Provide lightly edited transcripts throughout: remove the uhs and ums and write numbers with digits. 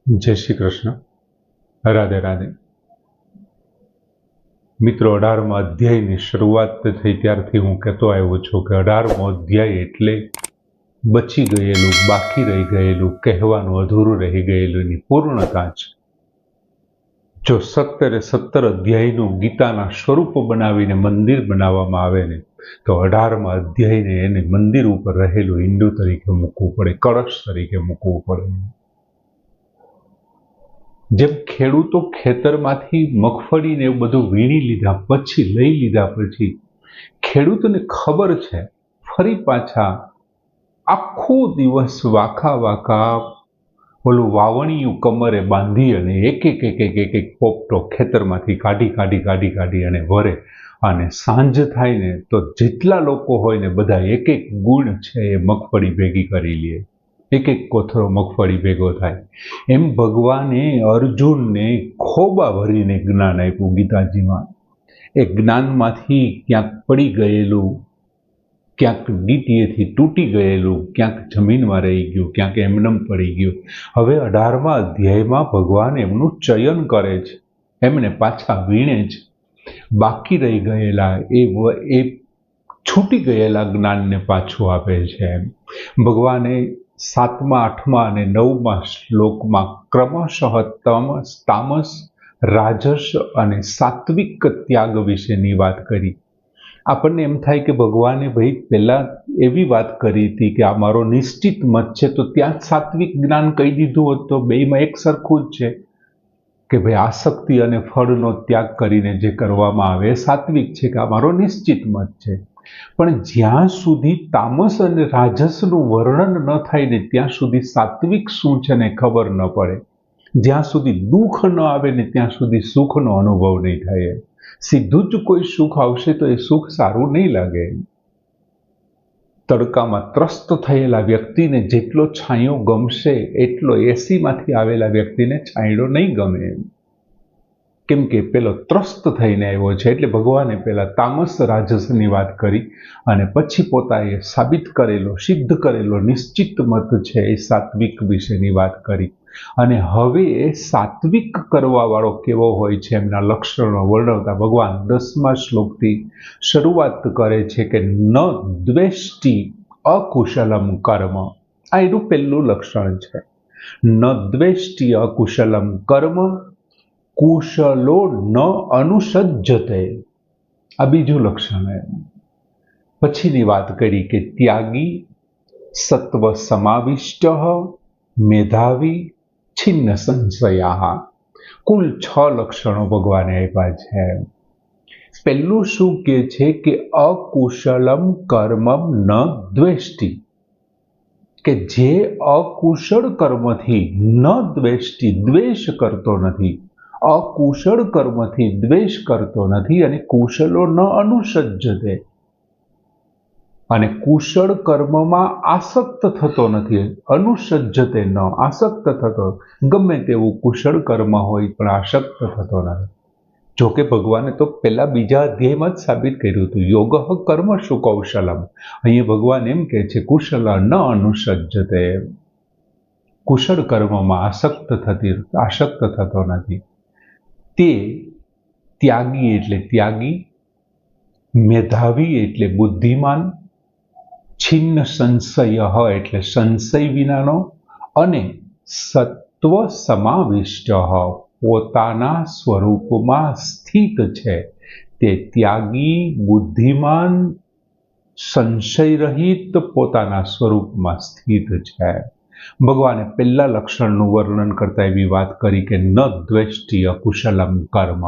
જય શ્રી કૃષ્ણ. રાધે રાધે. મિત્રો, 18મા અધ્યાયની શરૂઆત થઈ ત્યારથી હું કહેતો આવ્યો છું કે 18મો અધ્યાય એટલે બચી ગયેલું, બાકી રહી ગયેલું, કહેવાનું અધૂરું રહી ગયેલું એની પૂર્ણતા છે. જો 17 અધ્યાયનું ગીતાના સ્વરૂપ બનાવીને મંદિર બનાવવામાં આવે ને તો 18મા અધ્યાયને એને મંદિર ઉપર રહેલું હિન્દુ તરીકે મૂકવું પડે, કળશ તરીકે મૂકવું પડે. જેમ ખેડૂતો ખેતરમાંથી મગફળીને એવું બધું વીણી લીધા પછી, લઈ લીધા પછી ખેડૂતોને ખબર છે ફરી પાછા આખો દિવસ વાકા ઓલું વાવણિયું કમરે બાંધી અને એક પોપટો ખેતરમાંથી કાઢી અને વરે, અને સાંજ થાય ને તો જેટલા લોકો હોય ને બધા એક ગુણ છે એ મગફળી ભેગી કરી લે, એક કોથળો મગફળી ભેગો થાય. એમ ભગવાને અર્જુનને ખોબા ભરીને જ્ઞાન આપ્યું ગીતાજીમાં. એ જ્ઞાનમાંથી ક્યાંક પડી ગયેલું, ક્યાંક ડીટીએથી તૂટી ગયેલું, ક્યાંક જમીનમાં રહી ગયું, ક્યાંક એમનેમ પડી ગયું. હવે 18મા અધ્યાયમાં ભગવાન એમનું ચયન કરે છે, એમને પાછા વીણે છે. બાકી રહી ગયેલા એ છૂટી ગયેલા જ્ઞાનને પાછું આપે છે. ભગવાને 7મા, 8મા અને 9મા શ્લોકમાં ક્રમશઃ તામસ, રાજસ અને સાત્વિક ત્યાગ વિશેની વાત કરી. આપણને એમ થાય કે ભગવાને ભાઈ પહેલા એવી વાત કરી હતી કે આ મારો નિશ્ચિત મત છે, તો ત્યાં જ સાત્વિક જ્ઞાન કહી દીધું હોત તો બેયમાં એક સરખું જ છે કે ભાઈ આસક્તિ અને ફળનો ત્યાગ કરીને જે કરવામાં આવે એ સાત્વિક છે, કે આ મારો નિશ્ચિત મત છે. પણ જ્યાં સુધી તામસ અને રાજસનું વર્ણન ન થાય ને ત્યાં સુધી સાત્વિક શું છે ને ખબર ન પડે. જ્યાં સુધી દુઃખ ન આવે ને ત્યાં સુધી સુખનો અનુભવ નહીં થાય. સીધું જ કોઈ સુખ આવશે તો એ સુખ સારું નહીં લાગે. તડકામાં ત્રસ્ત થયેલા વ્યક્તિને જેટલો છાંયો ગમશે એટલો એસીમાંથી આવેલા વ્યક્તિને છાંયડો નહીં ગમે, કેમ કે પેલો ત્રસ્ત થઈને આવ્યો છે. એટલે ભગવાને પેલા તામસ રાજસની વાત કરી અને પછી પોતાએ સાબિત કરેલો, સિદ્ધ કરેલો નિશ્ચિત મત છે એ સાત્વિક વિશેની વાત કરી. અને હવે એ સાત્વિક કરવા વાળો કેવો હોય છે એમના લક્ષણો વર્ણવતા ભગવાન 10મા શ્લોકથી શરૂઆત કરે છે કે ન દ્વેષ્ટિ અકુશલમ કર્મ. આ એનું પહેલું લક્ષણ છે. ન દ્વેષ્ટિ અકુશલમ કર્મ કુશલો ન અનુસજ્જતે. આ બીજું લક્ષણ. પછીની વાત કરી કે ત્યાગી, સત્વ સમાવિષ્ટ, મેધાવી, છિન્ન સંશયા. કુલ 6 લક્ષણો ભગવાને આપ્યા છે. પહેલું શું કે છે કે અકુશલમ કર્મમ ન દ્વેષ્ટિ, કે જે અકુશળ કર્મથી ન દ્વેષ્ટિ, દ્વેષ કરતો નથી, અકુશળ કર્મથી દ્વેષ કરતો નથી, અને કુશલો ન અનુસજ્જતે, અને કુશળ કર્મમાં આસક્ત થતો નથી. અનુસજ્જતે ન, આસક્ત થતો, ગમે તેવું કુશળ કર્મ હોય પણ આસક્ત થતો નથી. જોકે ભગવાને તો પહેલા બીજા અધ્યાયમાં જ સાબિત કર્યું હતું, યોગ કર્મશુ કૌશલમ. અહીંયા ભગવાન એમ કહે છે કુશલ ન અનુસજ્જતે, કુશળ કર્મમાં આસક્ત થતો નથી. તે ત્યાગી એટલે ત્યાગી, મેધાવી એટલે બુદ્ધિમાન, છિન્ન સંશય એટલે સંશય વિનાનો, અને સત્વ સમાવિષ્ટ પોતાના સ્વરૂપમાં સ્થિત છે. તે ત્યાગી, બુદ્ધિમાન, સંશય રહિત પોતાના સ્વરૂપમાં સ્થિત છે. ભગવાને પહેલા લક્ષણનું વર્ણન કરતા એવી વાત કરી કે ન દ્વેષ્ટિ અકુશલમ કર્મ.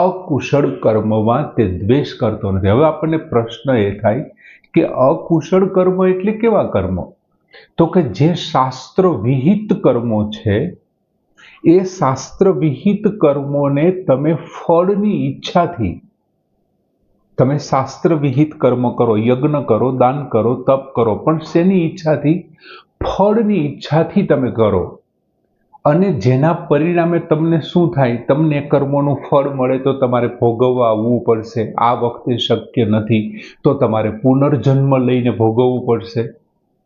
અકુશળ કર્મમાં તે દ્વેષ કરતો નથી. હવે આપણને પ્રશ્ન એ થાય કે અકુશળ કર્મ એટલે કેવા કર્મ? તો કે જે શાસ્ત્ર વિહિત કર્મો છે એ શાસ્ત્ર વિહિત કર્મોને તમે ફળની ઈચ્છાથી, તમે શાસ્ત્ર વિહિત કર્મ કરો, યજ્ઞ કરો, દાન કરો, તપ કરો, પણ શેની ઈચ્છાથી? ફળની ઈચ્છાથી તમે કરો. અને જેના પરિણામે તમને શું થાય? તમને કર્મોનું ફળ મળે તો તમારે ભોગવવા આવવું પડશે. આ વખતે શક્ય નથી તો તમારે પુનર્જન્મ લઈને ભોગવવું પડશે.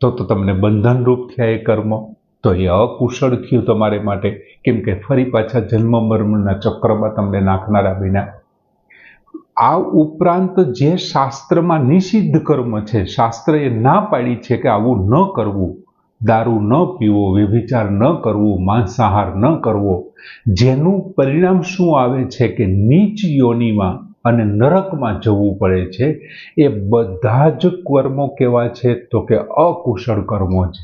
તો તમને બંધનરૂપ થયા એ કર્મ. તો એ અકુશળ થયું તમારે માટે, કેમ કે ફરી પાછા જન્મ મરણના ચક્રમાં તમને નાખનારા બન્યા. આ ઉપરાંત જે શાસ્ત્રમાં નિષિદ્ધ કર્મ છે, શાસ્ત્રએ ના પાડી છે કે આવું ન કરવું, દારૂ ન પીવો, વ્યભિચાર ન કરવું, માંસાહાર ન કરવો, જેનું પરિણામ શું આવે છે કે નીચ યોનિમાં અને નરકમાં જવું પડે છે, એ બધા જ કર્મો કેવા છે તો કે અકુશળ કર્મો છે.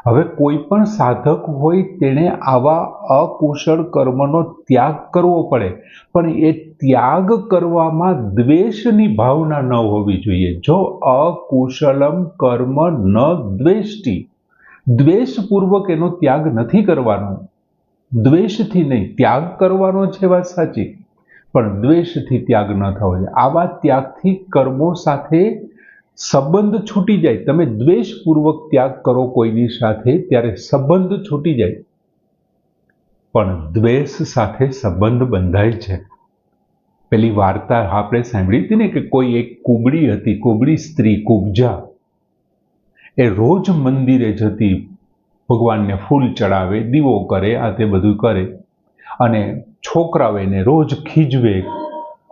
હવે કોઈ પણ સાધક હોય તેણે આવા અકુશળ કર્મનો ત્યાગ કરવો પડે, પણ એ ત્યાગ કરવામાં દ્વેષની ભાવના ન હોવી જોઈએ. જો અકુશલમ કર્મ ન દ્વેષ્ટિ, દ્વેષપૂર્વક એનો ત્યાગ નથી કરવાનો, દ્વેષથી નહીં, ત્યાગ કરવાનો છે વાત સાચી, પણ દ્વેષથી ત્યાગ ન થવો જોઈએ. આવા ત્યાગથી કર્મો સાથે સંબંધ છૂટી જાય. તમે દ્વેષપૂર્વક ત્યાગ કરો કોઈની સાથે ત્યારે સંબંધ છૂટી જાય, પણ દ્વેષ સાથે સંબંધ બંધાય છે. પેલી વાર્તા આપણે સાંભળી હતી ને કે કોઈ એક કુબડી હતી, કુબડી સ્ત્રી કુબજા, એ રોજ મંદિરે જતી, ભગવાનને ફૂલ ચડાવે, દીવો કરે, આ તે બધું કરે, અને છોકરાઓ એને રોજ ખીજવે,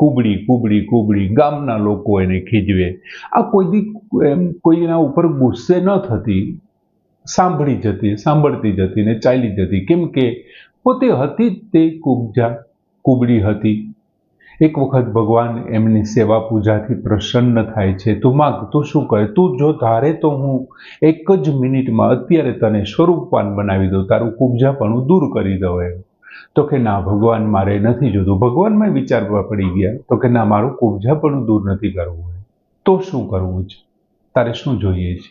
કુબડી કુબડી કુબડી, ગામના લોકો એને ખીજવે. આ કોઈના ઉપર ગુસ્સે ન થતી, સાંભળતી જતી ને ચાલી જતી, કેમ કે પોતે હતી જ તે કુબડી હતી. એક વખત ભગવાન એમની સેવા પૂજાથી પ્રસન્ન થાય છે. તું માગ, તું શું કરે, તું જો ધારે તો હું એક જ મિનિટમાં અત્યારે તને સ્વરૂપવાન બનાવી દઉં, તારું કુબજાપણું દૂર કરી દઉં. એમ તો કે ના ભગવાન, મારે નથી જોતું. ભગવાનમાં વિચારવા પડી ગયા. તો કે ના, મારું કુબજાપણું દૂર નથી કરવું. તો શું કરવું છે, તારે શું જોઈએ છે?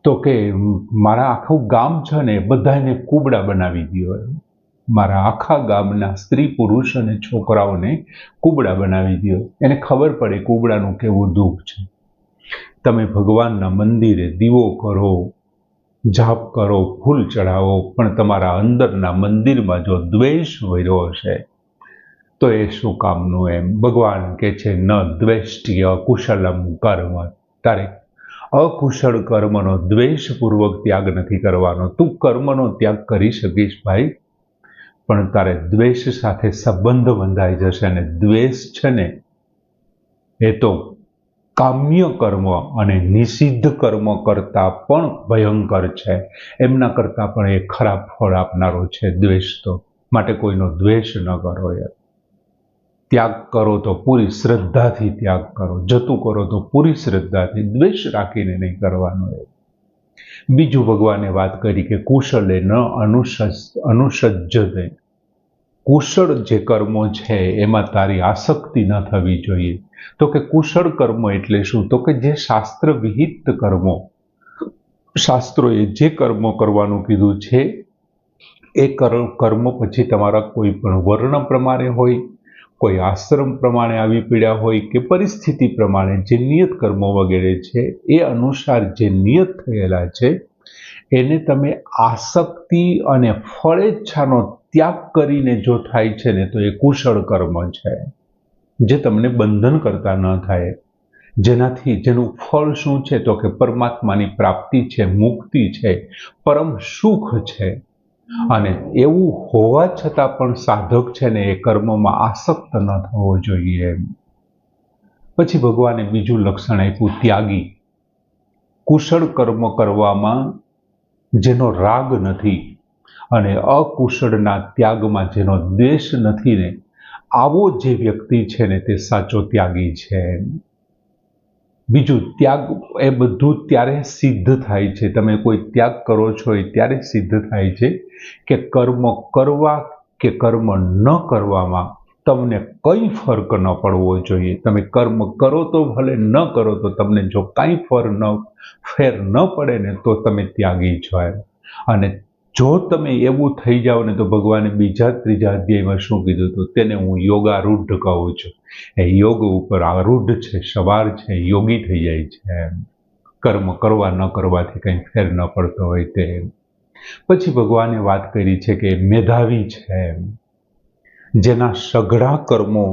તો કે મારા આખું ગામ છે ને બધાને કુબડા બનાવી દો. મારા આખા ગામના સ્ત્રી પુરુષ અને છોકરાઓને કુબડા બનાવી દો. એને ખબર પડે કુબડાનું કેવું દુઃખ છે. તમે ભગવાનના મંદિરે દીવો કરો, જાપ કરો, ફૂલ ચડાવો, પણ તમારા અંદરના મંદિરમાં જો દ્વેષ વર્યો હશે તો એ શું કામનું? એમ ભગવાન કે છે ન દ્વેષ્ટિ અકુશલમ કર્મ. તારે અકુશળ કર્મનો દ્વેષપૂર્વક ત્યાગ નથી કરવાનો. તું કર્મનો ત્યાગ કરી શકીશ ભાઈ, પણ તારે દ્વેષ સાથે સંબંધ બંધાઈ જશે. અને દ્વેષ છે ને એ તો કામ્ય કર્મ અને નિષિદ્ધ કર્મ કરતા પણ ભયંકર છે. એમના કરતા પણ એ ખરાબ ફળ આપનારો છે દ્વેષ તો. માટે કોઈનો દ્વેષ ન કરો યાર. ત્યાગ કરો તો પૂરી શ્રદ્ધાથી ત્યાગ કરો, જતું કરો તો પૂરી શ્રદ્ધાથી, દ્વેષ રાખીને નહીં કરવાનો. બીજું ભગવાને વાત કરી કે કુશલે ન અનુસજ્જતે. કુશળ જે કર્મો છે એમાં તારી આસક્તિ ન થવી જોઈએ. તો કે કુશળ કર્મ એટલે શું? તો કે જે શાસ્ત્ર વિહિત કર્મો, શાસ્ત્રોએ જે કર્મો કરવાનું કીધું છે એ કર્મ પછી તમારા કોઈ પણ વર્ણ પ્રમાણે હોય, કોઈ આશ્રમ પ્રમાણે આવી પીડ્યા હોય કે પરિસ્થિતિ પ્રમાણે જે નિયત કર્મો વગેરે છે એ અનુસાર જે નિયત થયેલા છે એને તમે આસક્તિ અને ફળેચ્છાનો ત્યાગ કરીને જો થાય છે ને તો એ કુશળ કર્મ છે, જે તમને બંધન કરતા ન થાય, જેનું ફળ શું છે તો કે પરમાત્માની પ્રાપ્તિ છે, મુક્તિ છે, પરમ સુખ છે. અને એવું હોવા છતાં પણ સાધક છે ને એ કર્મમાં આસક્ત ન થવો જોઈએ. પછી ભગવાને બીજું લક્ષણ આપ્યું ત્યાગી. કુશળ કર્મ કરવામાં જેનો રાગ નથી અને અકુશળના ત્યાગમાં જેનો દ્વેષ નથી ને, આવો જે વ્યક્તિ છે ને તે સાચો ત્યાગી છે. બીજું, ત્યાગ એ બધું ત્યારે સિદ્ધ થાય છે, તમે કોઈ ત્યાગ કરો છો એ ત્યારે સિદ્ધ થાય છે કે કર્મ કરવા કે કર્મ ન કરવામાં તમને કંઈ ફરક ન પડવો જોઈએ. તમે કર્મ કરો તો ભલે, ન કરો તો તમને જો કાંઈ ફેર ન પડે ને તો તમે ત્યાગી છો. અને જો તમે એવું થઈ જાઓ ને તો ભગવાને ત્રીજા અધ્યાયમાં શું કીધું હતું? તેને હું યોગારૂઢ કહું છું. એ યોગ ઉપર આરૂઢ છે, સવાર છે, યોગી થઈ જાય છે. કર્મ કરવા ન કરવાથી કંઈ ફેર ન પડતો હોય તે. પછી ભગવાને વાત કરી છે કે મેધાવી છે, જેના સઘળા કર્મો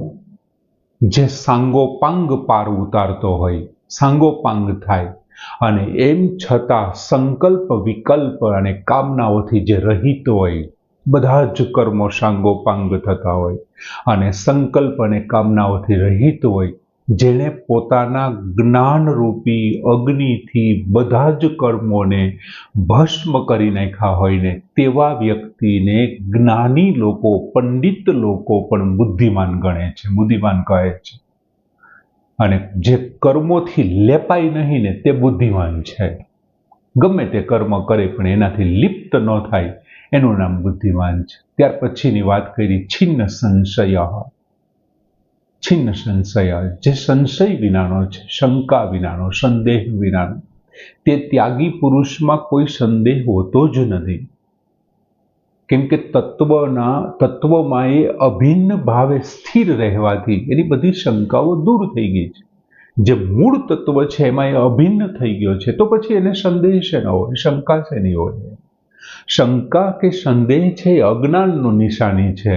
જે સાંગોપાંગ પાર ઉતારતો હોય, સાંગોપાંગ થાય, અને એમ છતાં સંકલ્પ વિકલ્પ અને કામનાઓથી જે રહિત હોય, બધા જ કર્મો સાંગોપાંગ થતા હોય અને સંકલ્પ અને કામનાઓથી રહિત હોય, જેણે પોતાના જ્ઞાનરૂપી અગ્નિથી બધા જ કર્મોને ભસ્મ કરી નાખ્યા હોય ને તેવા વ્યક્તિને જ્ઞાની લોકો, પંડિત લોકો પણ બુદ્ધિમાન ગણે છે, બુદ્ધિમાન કહે છે. અને જે કર્મોથી લેપાય નહીં ને તે બુદ્ધિમાન છે. ગમે તે કર્મ કરે પણ એનાથી લિપ્ત ન થાય એનું નામ બુદ્ધિમાન છે. ત્યાર પછીની વાત કરી છિન્ન સંશય. છિન્ન સંશય જે સંશય વિનાનો છે, શંકા વિનાનો, સંદેહ વિનાનો, તે ત્યાગી પુરુષમાં કોઈ સંદેહ હોતો જ નથી. કેમ કે તત્વમાં એ અભિન્ન ભાવે સ્થિર રહેવાથી એની બધી શંકાઓ દૂર થઈ ગઈ છે. જે મૂળ તત્વ છે એમાં એ અભિન્ન થઈ ગયો છે, તો પછી એને સંદેહ શેનો હોય, શંકા શેની હોય? શંકા કે સંદેહ છે એ અજ્ઞાનનું નિશાની છે.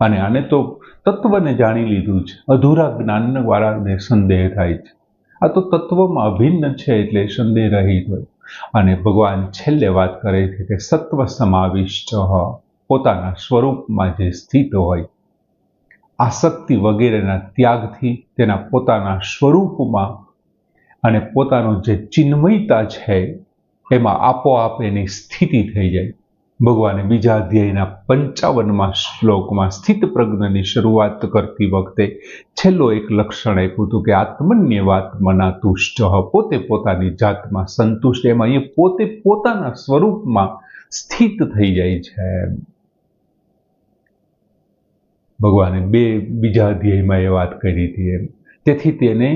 અને આને તો તત્વને જાણી લીધું છે, અધૂરા જ્ઞાન વાળાને સંદેહ થાય છે. આ તો તત્વમાં અભિન્ન છે એટલે સંદેહ રહિત હોય. અને ભગવાન છેલ્લે વાત કરે છે કે સત્વ સમાવિષ્ટ, પોતાના સ્વરૂપમાં જે સ્થિત હોય, આસક્તિ વગેરેના ત્યાગથી તેના પોતાના સ્વરૂપમાં અને પોતાનો જે ચિન્મયતા છે એમાં આપોઆપ એની સ્થિતિ થઈ જાય. ભગવાને બીજા અધ્યાયના 55મા શ્લોકમાં સ્થિત પ્રજ્ઞની શરૂઆત કરતી વખતે છેલ્લો એક લક્ષણ આપ્યું હતું કે આત્મન્યવાત્મના તુષ્ટ, પોતે પોતાની જાતમાં સંતુષ્ટ. એમાં એ પોતે પોતાના સ્વરૂપમાં સ્થિત થઈ જાય છે. ભગવાને બીજા અધ્યાયમાં એ વાત કરી હતી એમ. તેથી તેને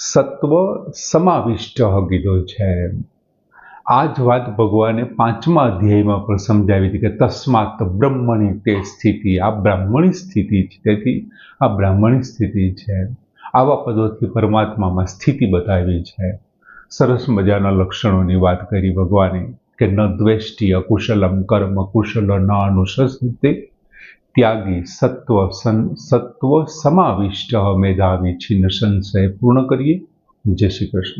સત્વ સમાવિષ્ટ કીધો છે. આ જ વાત ભગવાને 5મા અધ્યાયમાં પણ સમજાવી હતી કે તસ્માત બ્રહ્મણી તે સ્થિતિ, આ બ્રાહ્મણી સ્થિતિ છે. તેથી આ બ્રાહ્મણી સ્થિતિ છે. આવા પદોથી પરમાત્મામાં સ્થિતિ બતાવી છે. સરસ મજાના લક્ષણોની વાત કરી ભગવાને કે ન દ્વેષ્ટિ અકુશલમ કર્મ કુશલ ન અનુશસ્તે, ત્યાગી સત્વ સમાવિષ્ટ મેધાવી છિન્ન સંશય. પૂર્ણ કરીએ. જય શ્રી કૃષ્ણ.